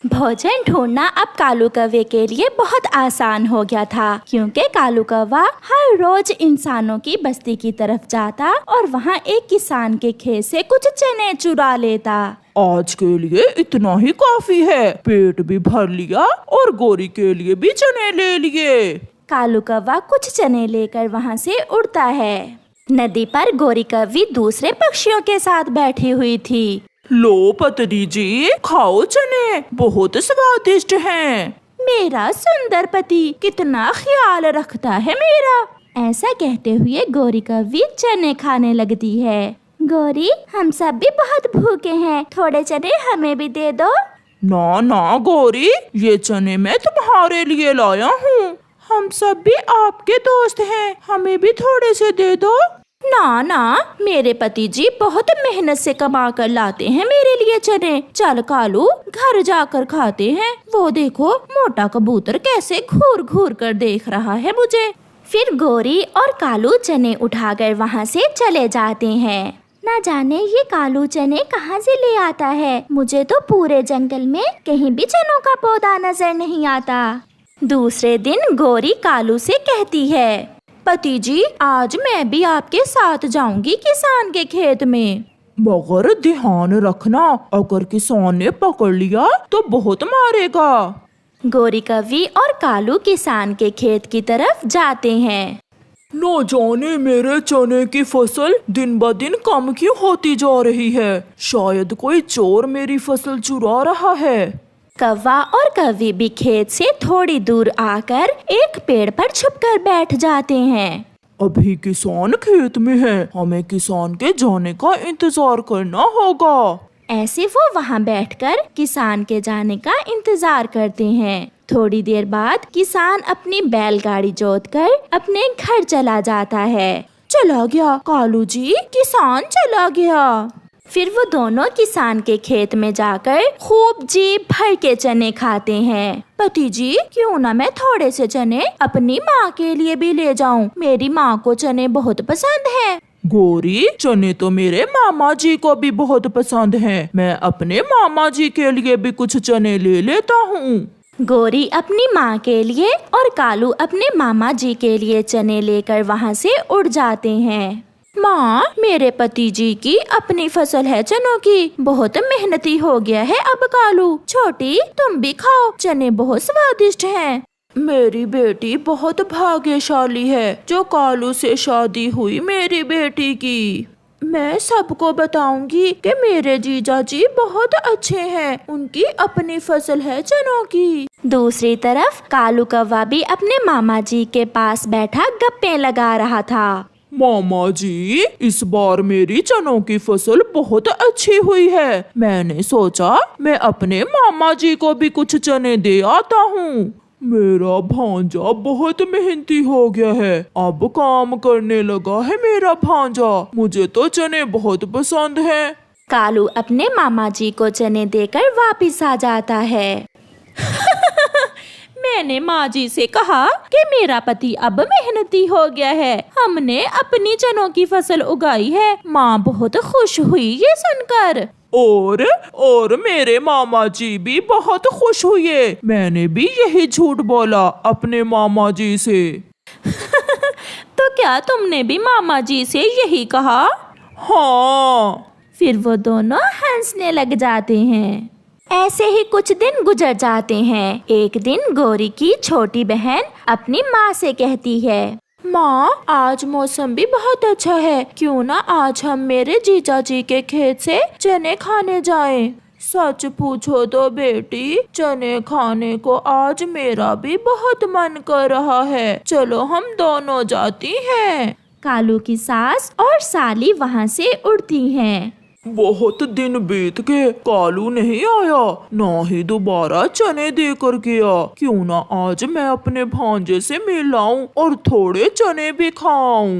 भोजन ढूंढना अब कालू कौवे के लिए बहुत आसान हो गया था, क्योंकि कालू कौवा हर रोज इंसानों की बस्ती की तरफ जाता और वहाँ एक किसान के खेत से कुछ चने चुरा लेता। आज के लिए इतना ही काफी है, पेट भी भर लिया और गोरी के लिए भी चने ले लिए। कालू कौवा कुछ चने लेकर वहाँ से उड़ता है। नदी पर गोरी कौवी दूसरे पक्षियों के साथ बैठी हुई थी। लो पतरी जी, खाओ चने, बहुत स्वादिष्ट हैं। मेरा सुंदर पति कितना ख्याल रखता है मेरा। ऐसा कहते हुए गोरी कौवी चने खाने लगती है। गोरी, हम सब भी बहुत भूखे हैं, थोड़े चने हमें भी दे दो। ना ना गोरी, ये चने मैं तुम्हारे लिए लाया हूँ। हम सब भी आपके दोस्त हैं, हमें भी थोड़े से दे दो। ना ना, मेरे पति जी बहुत मेहनत से कमा कर लाते हैं मेरे लिए चने। चल कालू, घर जाकर खाते हैं। वो देखो, मोटा कबूतर कैसे घूर घूर कर देख रहा है मुझे। फिर गोरी और कालू चने उठाकर वहाँ से चले जाते हैं। ना जाने ये कालू चने कहाँ से ले आता है, मुझे तो पूरे जंगल में कहीं भी चनों का पौधा नजर नहीं आता। दूसरे दिन गोरी कालू से कहती है, पति जी, आज मैं भी आपके साथ जाऊंगी किसान के खेत में। मगर ध्यान रखना, अगर किसान ने पकड़ लिया तो बहुत मारेगा। गोरी कौवी और कालू किसान के खेत की तरफ जाते हैं। न जाने मेरे चने की फसल दिन ब दिन कम क्यों होती जा रही है। शायद कोई चोर मेरी फसल चुरा रहा है। कौवा और कौवी भी खेत से थोड़ी दूर आकर एक पेड़ पर छुपकर बैठ जाते हैं। अभी किसान खेत में है, हमें किसान के जाने का इंतजार करना होगा। ऐसे वो वहाँ बैठकर किसान के जाने का इंतजार करते हैं। थोड़ी देर बाद किसान अपनी बैलगाड़ी जोतकर अपने घर चला जाता है। चला गया कालू जी, किसान चला गया। फिर वो दोनों किसान के खेत में जाकर खूब जी भर के चने खाते हैं। पति जी, क्यों ना मैं थोड़े से चने अपनी माँ के लिए भी ले जाऊं, मेरी माँ को चने बहुत पसंद है। गोरी, चने तो मेरे मामा जी को भी बहुत पसंद हैं। मैं अपने मामा जी के लिए भी कुछ चने ले लेता हूँ। गोरी अपनी माँ के लिए और कालू अपने मामा जी के लिए चने लेकर वहाँ से उड़ जाते हैं। माँ, मेरे पति जी की अपनी फसल है चनों की, बहुत मेहनती हो गया है अब कालू। छोटी, तुम भी खाओ, चने बहुत स्वादिष्ट हैं। मेरी बेटी बहुत भाग्यशाली है जो कालू से शादी हुई मेरी बेटी की। मैं सबको बताऊंगी कि मेरे जीजा जी बहुत अच्छे हैं, उनकी अपनी फसल है चनों की। दूसरी तरफ कालू कौवा भी अपने मामा जी के पास बैठा गप्पे लगा रहा था। मामा जी, इस बार मेरी चनों की फसल बहुत अच्छी हुई है। मैंने सोचा मैं अपने मामा जी को भी कुछ चने दे आता हूँ। मेरा भांजा बहुत मेहनती हो गया है, अब काम करने लगा है मेरा भांजा। मुझे तो चने बहुत पसंद हैं। कालू अपने मामा जी को चने देकर वापिस आ जाता है। मैंने माँ जी से कहा कि मेरा पति अब मेहनती हो गया है, हमने अपनी चनों की फसल उगाई है। माँ बहुत खुश हुई ये सुनकर। और मेरे मामा जी भी बहुत खुश हुए। मैंने भी यही झूठ बोला अपने मामा जी से। तो क्या तुमने भी मामा जी से यही कहा? हाँ। फिर वो दोनों हंसने लग जाते हैं। ऐसे ही कुछ दिन गुजर जाते हैं। एक दिन गोरी की छोटी बहन अपनी माँ से कहती है, माँ, आज मौसम भी बहुत अच्छा है, क्यों ना आज हम मेरे जीजा जी के खेत से चने खाने जाएं। सच पूछो तो बेटी, चने खाने को आज मेरा भी बहुत मन कर रहा है, चलो हम दोनों जाती हैं। कालू की सास और साली वहाँ से उड़ती हैं। बहुत दिन बीत गए, कालू नहीं आया, ना ही दोबारा चने देकर गया। क्यों ना आज मैं अपने भांजे से मिल आऊं और थोड़े चने भी खाऊं।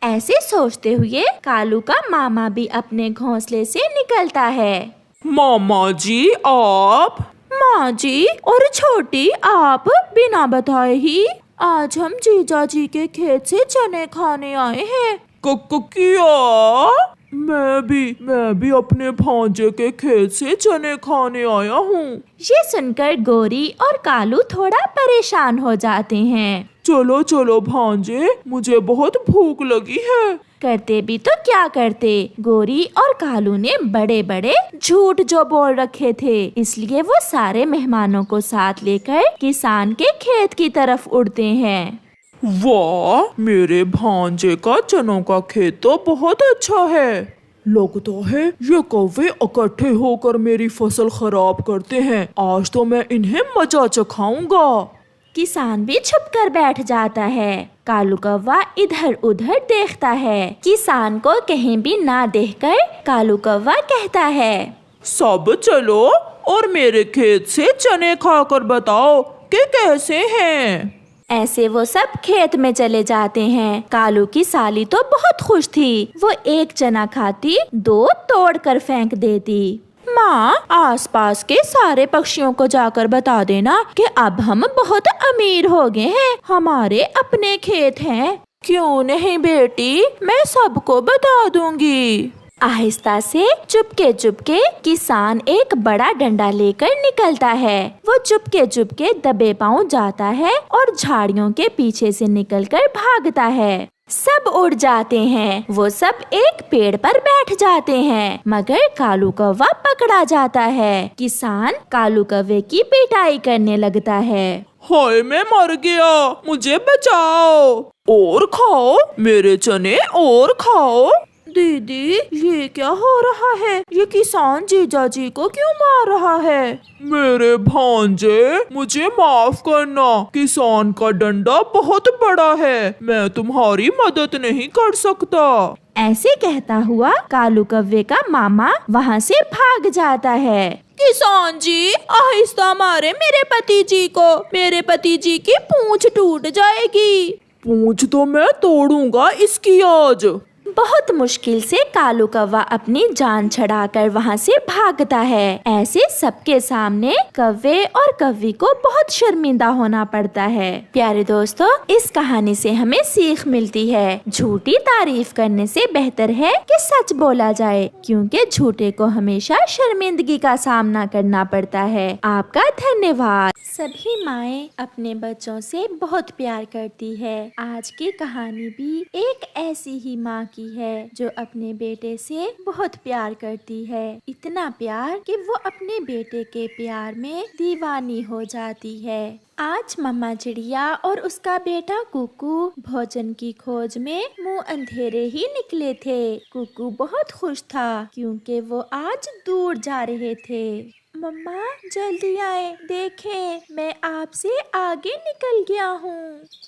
ऐसे सोचते हुए कालू का मामा भी अपने घोंसले से निकलता है। मामा जी आप? माँ जी और छोटी, आप बिना बताए ही आज हम जीजा जी के खेत से चने खाने आए हैं। क्या? मैं भी अपने भांजे के खेत से चने खाने आया हूँ। ये सुनकर गोरी और कालू थोड़ा परेशान हो जाते हैं। चलो चलो भांजे, मुझे बहुत भूख लगी है। करते भी तो क्या करते, गोरी और कालू ने बड़े बड़े झूठ जो बोल रखे थे, इसलिए वो सारे मेहमानों को साथ लेकर किसान के खेत की तरफ उड़ते हैं। वाह, मेरे भांजे का चनों का खेत तो बहुत अच्छा है। लगता है ये कौवे इकट्ठे होकर मेरी फसल खराब करते हैं। आज तो मैं इन्हें मजा चखाऊंगा। किसान भी छुप कर बैठ जाता है। कालू कौवा इधर उधर देखता है। किसान को कहीं भी ना देखकर कालू कौवा कहता है, सब चलो और मेरे खेत से चने खाकर बताओ कि कैसे हैं। ऐसे वो सब खेत में चले जाते हैं। कालू की साली तो बहुत खुश थी। वो एक चना खाती, दो तोड़ कर फेंक देती। माँ, आसपास के सारे पक्षियों को जाकर बता देना कि अब हम बहुत अमीर हो गए हैं, हमारे अपने खेत हैं। क्यों नहीं बेटी, मैं सबको बता दूंगी। आहिस्ता से चुपके किसान एक बड़ा डंडा लेकर निकलता है। वो चुपके दबे पांव जाता है और झाड़ियों के पीछे से निकलकर भागता है। सब उड़ जाते हैं। वो सब एक पेड़ पर बैठ जाते हैं, मगर कालू कौवा पकड़ा जाता है। किसान कालू कौवे की पिटाई करने लगता है। हाय, मैं मर गया, मुझे बचाओ। और खाओ मेरे चने, और खाओ। दीदी, ये क्या हो रहा है? ये किसान जीजा जी को क्यों मार रहा है? मेरे भांजे, मुझे माफ करना। किसान का डंडा बहुत बड़ा है, मैं तुम्हारी मदद नहीं कर सकता। ऐसे कहता हुआ कालू कौवे का मामा वहाँ से भाग जाता है। किसान जी, आहिस्ता मारे मेरे पति जी को, मेरे पति जी की पूंछ टूट जाएगी। पूंछ तो मैं तोड़ूंगा इसकी आज। बहुत मुश्किल से कालू कौवा अपनी जान छड़ाकर वहाँ से भागता है। ऐसे सबके सामने कौवे और कौवी को बहुत शर्मिंदा होना पड़ता है। प्यारे दोस्तों, इस कहानी से हमें सीख मिलती है, झूठी तारीफ करने से बेहतर है कि सच बोला जाए, क्योंकि झूठे को हमेशा शर्मिंदगी का सामना करना पड़ता है। आपका धन्यवाद। सभी माएँ अपने बच्चों से बहुत प्यार करती है। आज की कहानी भी एक ऐसी ही माँ की है जो अपने बेटे से बहुत प्यार करती है। इतना प्यार कि वो अपने बेटे के प्यार में दीवानी हो जाती है। आज मम्मा चिड़िया और उसका बेटा कुकू भोजन की खोज में मुंह अंधेरे ही निकले थे। कुकू बहुत खुश था क्योंकि वो आज दूर जा रहे थे। मम्मा, जल्दी आए, देखें मैं आपसे आगे निकल गया हूँ।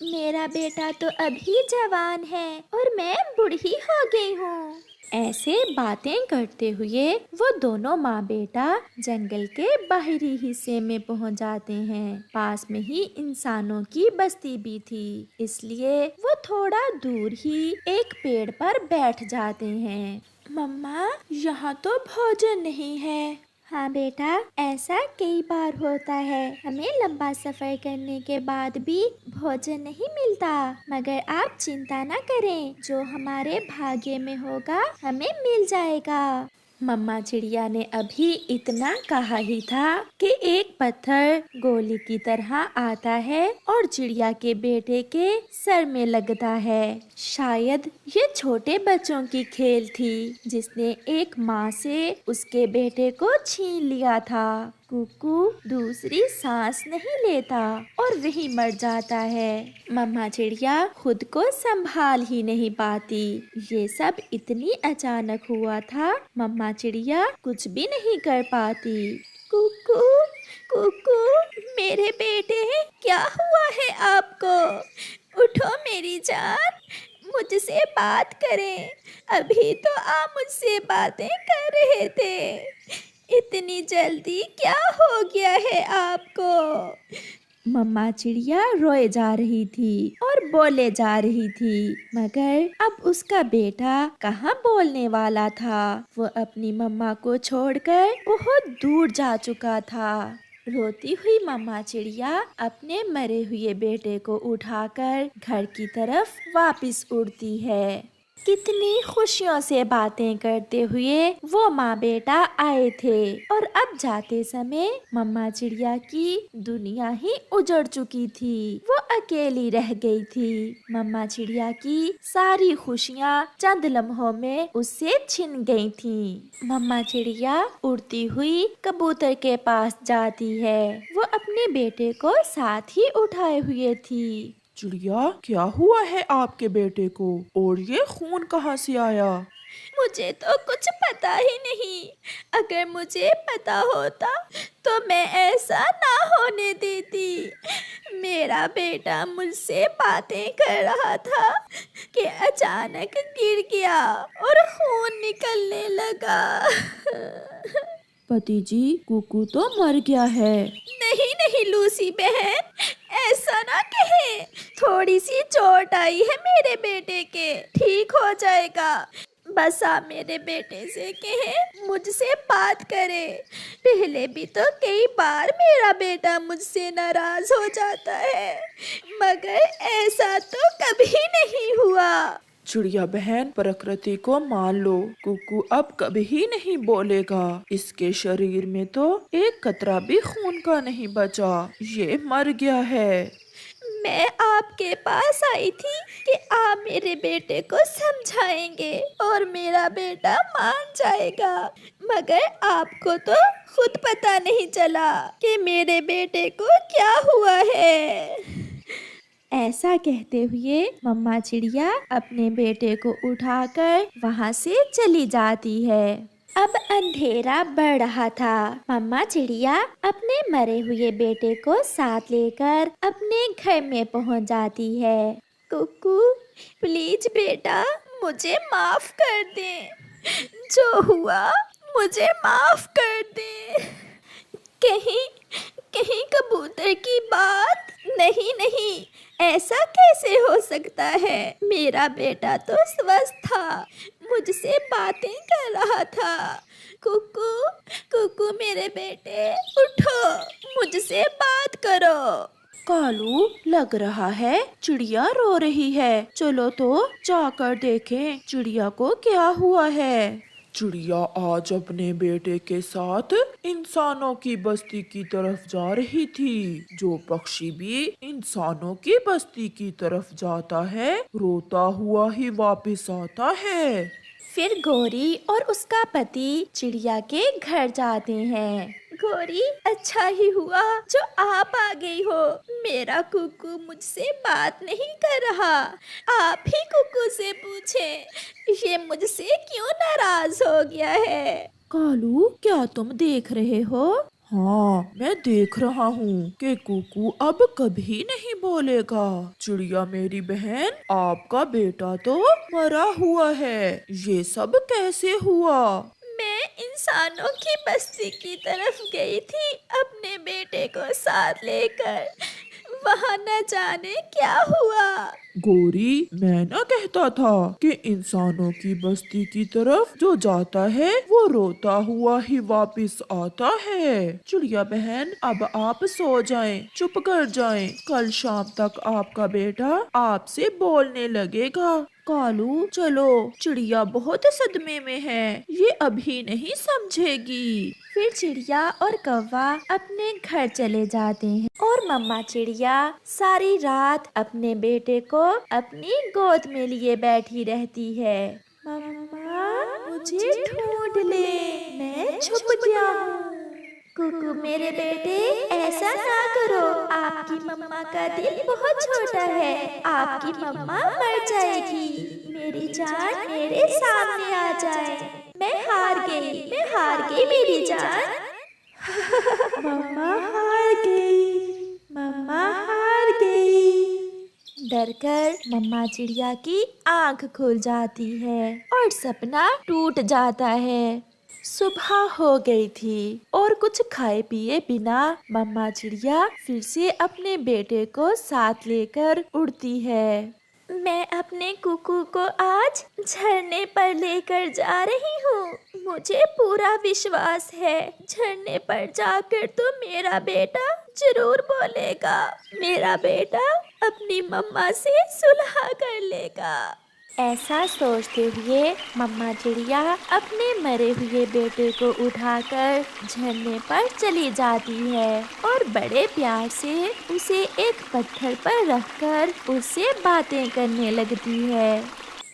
मेरा बेटा तो अभी जवान है और मैं बूढ़ी हो गई हूँ। ऐसे बातें करते हुए वो दोनों माँ बेटा जंगल के बाहरी हिस्से में पहुँच जाते हैं। पास में ही इंसानों की बस्ती भी थी, इसलिए वो थोड़ा दूर ही एक पेड़ पर बैठ जाते हैं। मम्मा, यहाँ तो भोजन नहीं है। हाँ बेटा, ऐसा कई बार होता है, हमें लंबा सफर करने के बाद भी भोजन नहीं मिलता, मगर आप चिंता न करें, जो हमारे भाग्य में होगा हमें मिल जाएगा। मम्मा चिड़िया ने अभी इतना कहा ही था कि एक पत्थर गोली की तरह आता है और चिड़िया के बेटे के सर में लगता है। शायद ये छोटे बच्चों की खेल थी जिसने एक माँ से उसके बेटे को छीन लिया था। कुकू दूसरी सांस नहीं लेता और वही मर जाता है। मम्मा चिड़िया खुद को संभाल ही नहीं पाती। ये सब इतनी अचानक हुआ था, मम्मा चिड़िया कुछ भी नहीं कर पाती। कुकू, कुकू, मेरे बेटे, क्या हुआ है आपको? उठो मेरी जान, मुझसे बात करें। अभी तो आप मुझसे बातें कर रहे थे, इतनी जल्दी क्या हो गया है आपको? मम्मा चिड़िया रोए जा रही थी और बोले जा रही थी, मगर अब उसका बेटा कहाँ बोलने वाला था। वो अपनी मम्मा को छोड़कर बहुत दूर जा चुका था। रोती हुई मम्मा चिड़िया अपने मरे हुए बेटे को उठाकर घर की तरफ वापस उड़ती है। कितनी खुशियों से बातें करते हुए वो माँ बेटा आए थे और अब जाते समय मम्मा चिड़िया की दुनिया ही उजड़ चुकी थी। वो अकेली रह गई थी। मम्मा चिड़िया की सारी खुशियाँ चंद लम्हों में उससे छिन गई थी। मम्मा चिड़िया उड़ती हुई कबूतर के पास जाती है। वो अपने बेटे को साथ ही उठाए हुए थी। चिड़िया, क्या हुआ है आपके बेटे को और ये खून कहाँ से आया? मुझे तो कुछ पता ही नहीं। अगर मुझे पता होता तो मैं ऐसा ना होने देती। मेरा बेटा मुझसे बातें कर रहा था कि अचानक गिर गया और खून निकलने लगा। पति जी, कुकू तो मर गया है। नहीं नहीं लूसी बहन, ऐसा ना कहे। थोड़ी सी चोट आई है मेरे बेटे के, ठीक हो जाएगा। बस आप मेरे बेटे से कहे मुझसे बात करे। पहले भी तो कई बार मेरा बेटा मुझसे नाराज हो जाता है, मगर ऐसा तो कभी नहीं हुआ। चिड़िया बहन, प्रकृति को मान लो, कुकू अब कभी नहीं बोलेगा। इसके शरीर में तो एक कतरा भी खून का नहीं बचा, ये मर गया है। मैं आपके पास आई थी कि आप मेरे बेटे को समझाएंगे और मेरा बेटा मान जाएगा, मगर आपको तो खुद पता नहीं चला कि मेरे बेटे को क्या हुआ है। ऐसा कहते हुए मम्मा चिड़िया अपने बेटे को उठाकर वहाँ से चली जाती है। अब अंधेरा बढ़ रहा था। मम्मा चिड़िया अपने मरे हुए बेटे को साथ लेकर अपने घर में पहुँच जाती है। कुकू, प्लीज बेटा मुझे माफ कर दे। जो हुआ मुझे माफ कर दे। कहीं कहीं कबूतर की बात नहीं नहीं, ऐसा कैसे हो सकता है? मेरा बेटा तो स्वस्थ था, मुझसे बातें कर रहा था। कुकू कुकू मेरे बेटे, उठो, मुझसे बात करो। कालू, लग रहा है चिड़िया रो रही है। चलो तो जाकर देखें चिड़िया को क्या हुआ है। चिड़िया आज अपने बेटे के साथ इंसानों की बस्ती की तरफ जा रही थी। जो पक्षी भी इंसानों की बस्ती की तरफ जाता है, रोता हुआ ही वापस आता है। फिर गोरी और उसका पति चिड़िया के घर जाते हैं। गोरी, अच्छा ही हुआ जो आप आ गई हो। मेरा कुकू मुझसे बात नहीं कर रहा। आप ही कुकू से पूछें, ये मुझसे क्यों नाराज हो गया है। कालू, क्या तुम देख रहे हो? हाँ, मैं देख रहा हूँ कि कुकू अब कभी नहीं बोलेगा। चिड़िया मेरी बहन, आपका बेटा तो मरा हुआ है, ये सब कैसे हुआ? मैं इंसानों की बस्ती की तरफ गई थी अपने बेटे को साथ लेकर। वहाँ न जाने क्या हुआ। गोरी, मैं ना कहता था कि इंसानों की बस्ती की तरफ जो जाता है वो रोता हुआ ही वापस आता है। चिड़िया बहन, अब आप सो जाएं, चुप कर जाएं। कल शाम तक आपका बेटा आपसे बोलने लगेगा। कालू, चलो, चिड़िया बहुत सदमे में है, ये अभी नहीं समझेगी। फिर चिड़िया और कौवा अपने घर चले जाते हैं और मम्मा चिड़िया सारी रात अपने बेटे को अपनी गोद में लिए बैठी रहती है। मम्मा, मुझे ढूंढ ले, मैं छुप गया हूँ। कुकू मेरे बेटे, ऐसा ना करो। आपकी मम्मा का दिल बहुत छोटा है, आपकी मम्मा मर जाएगी। मेरी जान मेरे सामने आ जाए। मैं हार गई मेरी जान। मम्मा हार गई, मम्मा हार गई। डरकर मम्मा चिड़िया की आंख खुल जाती है और सपना टूट जाता है। सुबह हो गई थी और कुछ खाए पिए बिना मम्मा चिड़िया फिर से अपने बेटे को साथ लेकर उड़ती है। मैं अपने कुकू को आज झरने पर लेकर जा रही हूँ। मुझे पूरा विश्वास है झरने पर जाकर तो मेरा बेटा जरूर बोलेगा। मेरा बेटा अपनी मम्मा से सुलह कर लेगा। ऐसा सोचते हुए मम्मा चिड़िया अपने मरे हुए बेटे को उठाकर झरने पर चली जाती है और बड़े प्यार से उसे एक पत्थर पर रखकर उससे बातें करने लगती है।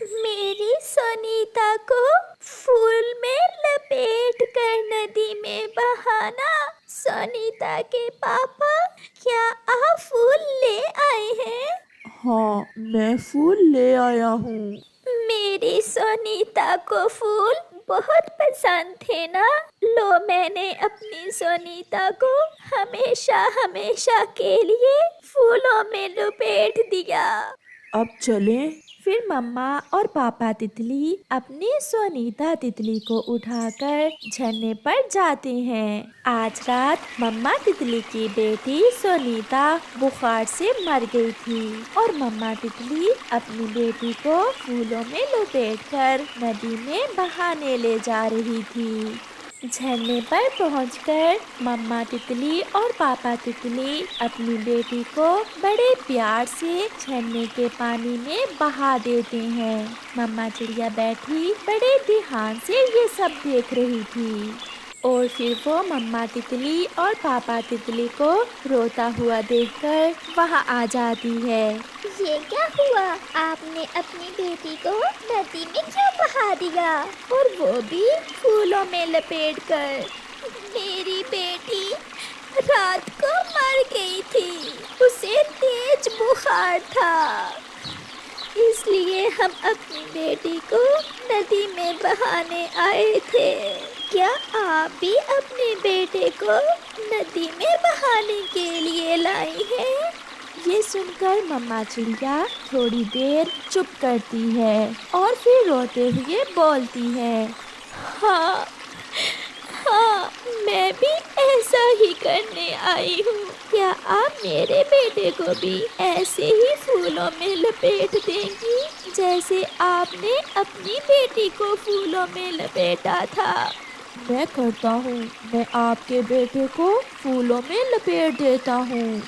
मेरी सोनीता को फूल में लपेट कर नदी में बहाना। सोनीता के पापा, क्या आप फूल ले आए हैं? हाँ, मैं फूल ले आया हूँ। मेरी सोनीता को फूल बहुत पसंद थे ना। लो, मैंने अपनी सोनीता को हमेशा हमेशा के लिए फूलों में लपेट दिया। अब चलें? फिर मम्मा और पापा तितली अपनी सोनीता तितली को उठाकर झरने पर जाते हैं। आज रात मम्मा तितली की बेटी सोनीता बुखार से मर गई थी और मम्मा तितली अपनी बेटी को फूलों में लपेटकर नदी में बहाने ले जा रही थी। झरने पर पहुंचकर मम्मा तितली और पापा तितली अपनी बेटी को बड़े प्यार से झरने के पानी में बहा देते हैं। मम्मा चिड़िया बैठी बड़े ध्यान से ये सब देख रही थी और फिर वो मम्मा तितली और पापा तितली को रोता हुआ देखकर वहाँ आ जाती है। ये क्या हुआ? आपने अपनी बेटी को नदी में क्यों बहा दिया, और वो भी फूलों में लपेटकर? मेरी बेटी रात को मर गई थी, उसे तेज बुखार था, इसलिए हम अपनी बेटी को नदी में बहाने आए थे। क्या आप भी अपने बेटे को नदी में बहाने के लिए लाई हैं? ये सुनकर मम्मा चिड़िया थोड़ी देर चुप करती है और फिर रोते हुए बोलती है, हाँ हाँ, मैं भी ऐसा ही करने आई हूँ। क्या आप मेरे बेटे को भी ऐसे ही फूलों में लपेट देंगी जैसे आपने अपनी बेटी को फूलों में लपेटा था? मैं करता हूँ, मैं आपके बेटे को फूलों में लपेट देता हूँ।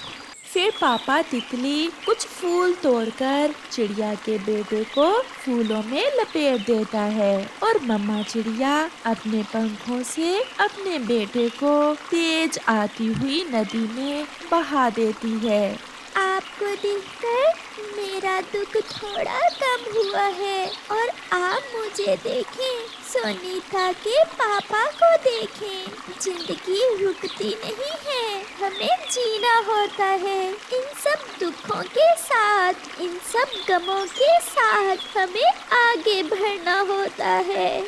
फिर पापा तितली कुछ फूल तोड़कर चिड़िया के बेटे को फूलों में लपेट देता है और मम्मा चिड़िया अपने पंखों से अपने बेटे को तेज आती हुई नदी में बहा देती है। आपको देखकर मेरा दुख थोड़ा कम हुआ है और आप मुझे देखें, सोनीता के पापा को देखें। जिंदगी रुकती नहीं है, हमें जीना होता है। इन सब दुखों के साथ, इन सब गमों के साथ हमें आगे बढ़ना होता है।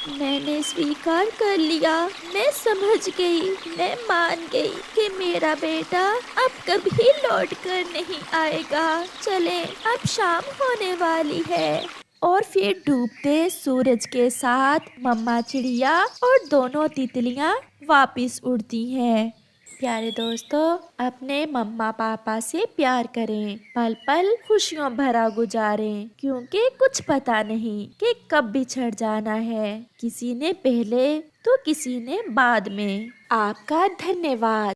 मैंने स्वीकार कर लिया, मैं समझ गई, मैं मान गई कि मेरा बेटा अब कभी लौट कर नहीं आएगा। चले, अब शाम होने वाली है। और फिर डूबते सूरज के साथ मम्मा चिड़िया और दोनों तितलियां वापस उड़ती हैं। प्यारे दोस्तों, अपने मम्मा पापा से प्यार करें, पल पल खुशियों भरा गुजारें, क्योंकि कुछ पता नहीं कि कब बिछड़ जाना है। किसी ने पहले तो किसी ने बाद में। आपका धन्यवाद।